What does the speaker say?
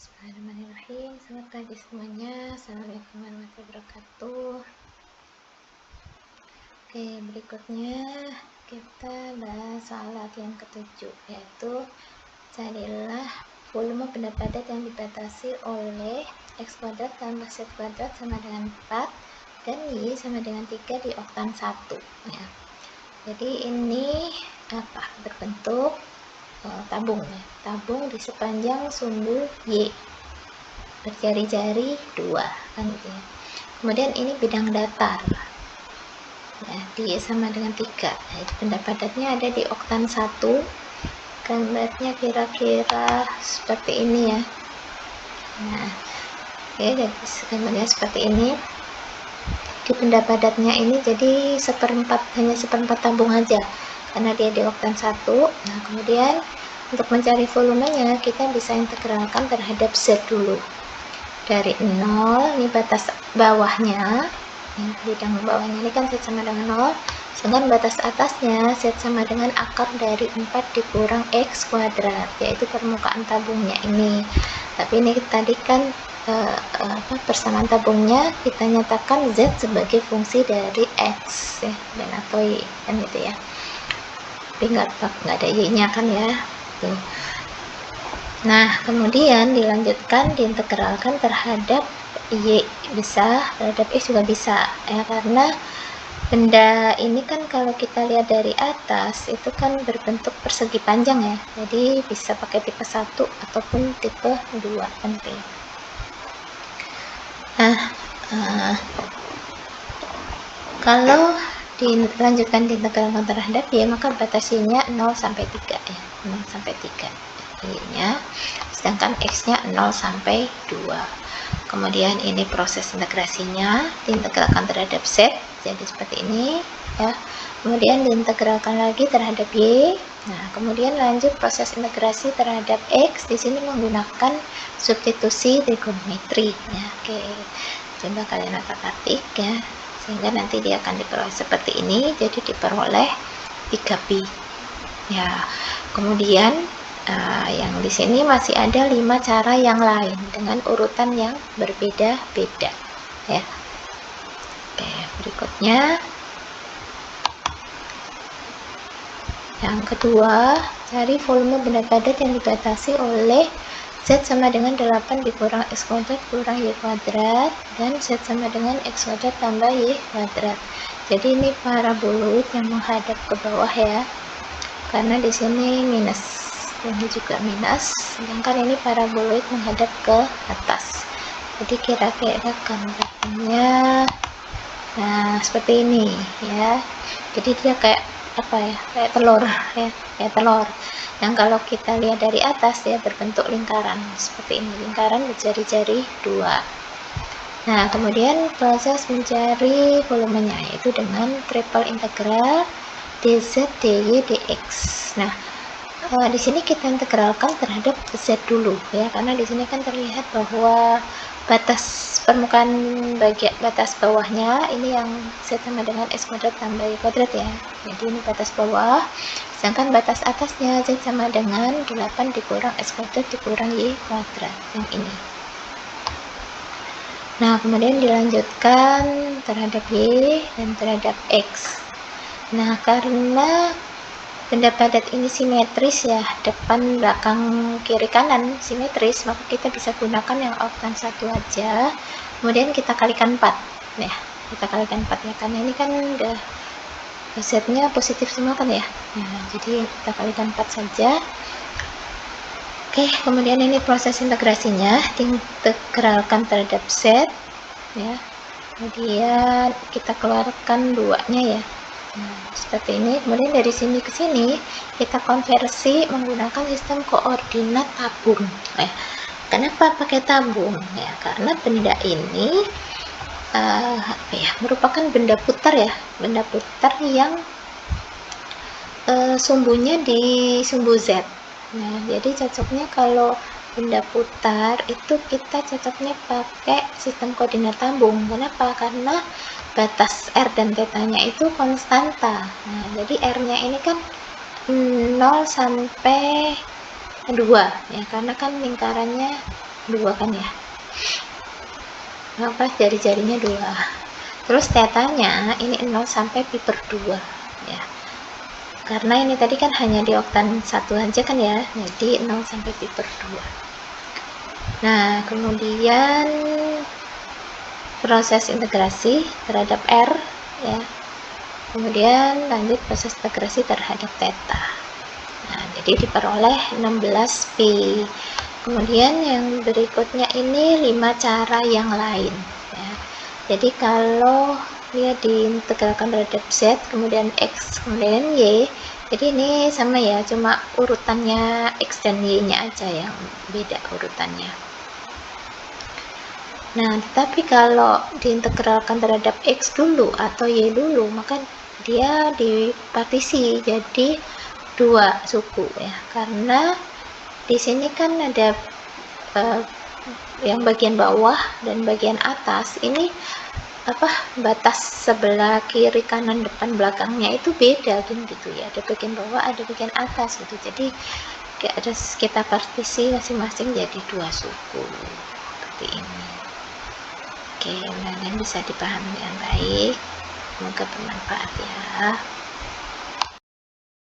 Bismillahirrahmanirrahim. Selamat pagi semuanya. Assalamualaikum warahmatullahi wabarakatuh. Oke, berikutnya kita bahas soal latihan ke-7, yaitu carilah volume benda padat yang dibatasi oleh x kuadrat tambah z kuadrat sama dengan 4 dan y sama dengan 3 di oktan 1 ya. Jadi ini berbentuk tabung ya. Tabung di sepanjang sumbu y berjari-jari 2 kan gitu ya. Kemudian ini bidang datar ya, dia sama dengan 3. Nah, itu benda padatnya ada di oktan 1. Gambarnya kira-kira seperti ini ya. Nah, oke, jadi gambarnya seperti ini. Di benda padatnya ini jadi hanya seperempat tabung aja karena dia di oktan 1. Nah, kemudian untuk mencari volumenya kita bisa integralkan terhadap Z dulu. Dari 0, ini batas bawahnya, bidang bawahnya ini kan Z sama dengan 0, sedangkan batas atasnya Z sama dengan akar dari 4 dikurang X kuadrat, yaitu permukaan tabungnya ini. Tapi ini tadi kan persamaan tabungnya kita nyatakan Z sebagai fungsi dari X ya, dan atau Y kan gitu ya. Tapi nggak ada Y-nya kan ya. Tuh. Nah, kemudian dilanjutkan diintegralkan terhadap Y bisa, terhadap X juga bisa ya, karena benda ini kan kalau kita lihat dari atas itu kan berbentuk persegi panjang ya, jadi bisa pakai tipe 1 ataupun tipe 2 penting. Nah, kalau dilanjutkan diintegralkan terhadap Y, maka batas Y-nya 0 sampai 3 ya, 0 sampai 3 Y-nya, sedangkan X-nya 0 sampai 2. Kemudian ini proses integrasinya, diintegralkan terhadap Z, jadi seperti ini ya. Kemudian diintegralkan lagi terhadap Y. Nah, kemudian lanjut proses integrasi terhadap X, di sini menggunakan substitusi trigonometri ya. Oke, coba kalian otak-atik ya, sehingga nanti dia akan diperoleh seperti ini, jadi diperoleh 3pi ya. Kemudian yang di sini masih ada 5 cara yang lain dengan urutan yang berbeda-beda ya. Oke, berikutnya yang kedua, cari volume benda padat yang dibatasi oleh Z sama dengan 8 dikurang X kuadrat kurang Y kuadrat dan Z sama dengan X kuadrat tambah Y kuadrat. Jadi ini paraboloid yang menghadap ke bawah ya, karena di sini minus, ini juga minus, sedangkan ini paraboloid menghadap ke atas. Jadi kira-kira gambarnya nah seperti ini ya. Jadi dia kayak kayak telur ya, kayak telur yang kalau kita lihat dari atas dia berbentuk lingkaran seperti ini, lingkaran berjari-jari 2. Nah, kemudian proses mencari volumenya yaitu dengan triple integral dz dy dx. Nah, di sini kita integralkan terhadap Z dulu ya, karena di sini kan terlihat bahwa batas permukaan batas bawahnya ini yang Z sama dengan X kuadrat tambah Y kuadrat ya. Jadi ini batas bawah, sedangkan batas atasnya Z sama dengan 8 dikurang X kuadrat dikurang Y kuadrat yang ini. Nah, kemudian dilanjutkan terhadap Y dan terhadap X. Nah, karena benda padat ini simetris ya, depan belakang kiri kanan simetris, maka kita bisa gunakan yang oktan 1 aja, kemudian kita kalikan 4 ya, kita kalikan 4 ya, karena ini kan udah Z-nya positif semua kan ya. Nah, jadi kita kalikan 4 saja. Oke, kemudian ini proses integrasinya, diintegralkan terhadap Z ya, kemudian kita keluarkan 2-nya ya. Nah, seperti ini. Kemudian dari sini ke sini kita konversi menggunakan sistem koordinat tabung. Kenapa pakai tabung? Ya, karena benda ini merupakan benda putar ya, benda putar yang sumbunya di sumbu Z. Nah, jadi cocoknya kalau benda putar itu kita cocoknya pakai sistem koordinat tabung. Kenapa? Karena batas R dan θ-nya itu konstanta. Nah, jadi R-nya ini kan 0 sampai 2 ya, karena kan lingkarannya 2 kan ya, apa jari-jarinya 2. Terus tetanya ini 0 sampai pi per 2 ya, karena ini tadi kan hanya di oktan 1 aja kan ya, jadi 0 sampai pi per 2. Nah kemudian proses integrasi terhadap R ya, kemudian lanjut proses integrasi terhadap theta. Nah jadi diperoleh 16 pi. Kemudian yang berikutnya ini 5 cara yang lain ya. Jadi kalau dia diintegralkan terhadap Z, kemudian X, kemudian Y, jadi ini sama ya, cuma urutannya X dan Y nya aja yang beda urutannya. Nah tetapi kalau diintegralkan terhadap X dulu atau Y dulu, maka dia dipartisi jadi 2 suku ya, karena di sini kan ada yang bagian bawah dan bagian atas ini apa, batas sebelah kiri kanan depan belakangnya itu beda gitu ya, ada bagian bawah ada bagian atas gitu, jadi harus kita partisi masing-masing jadi 2 suku seperti ini. Oke, mudah-mudahan bisa dipahami dengan baik, semoga bermanfaat ya.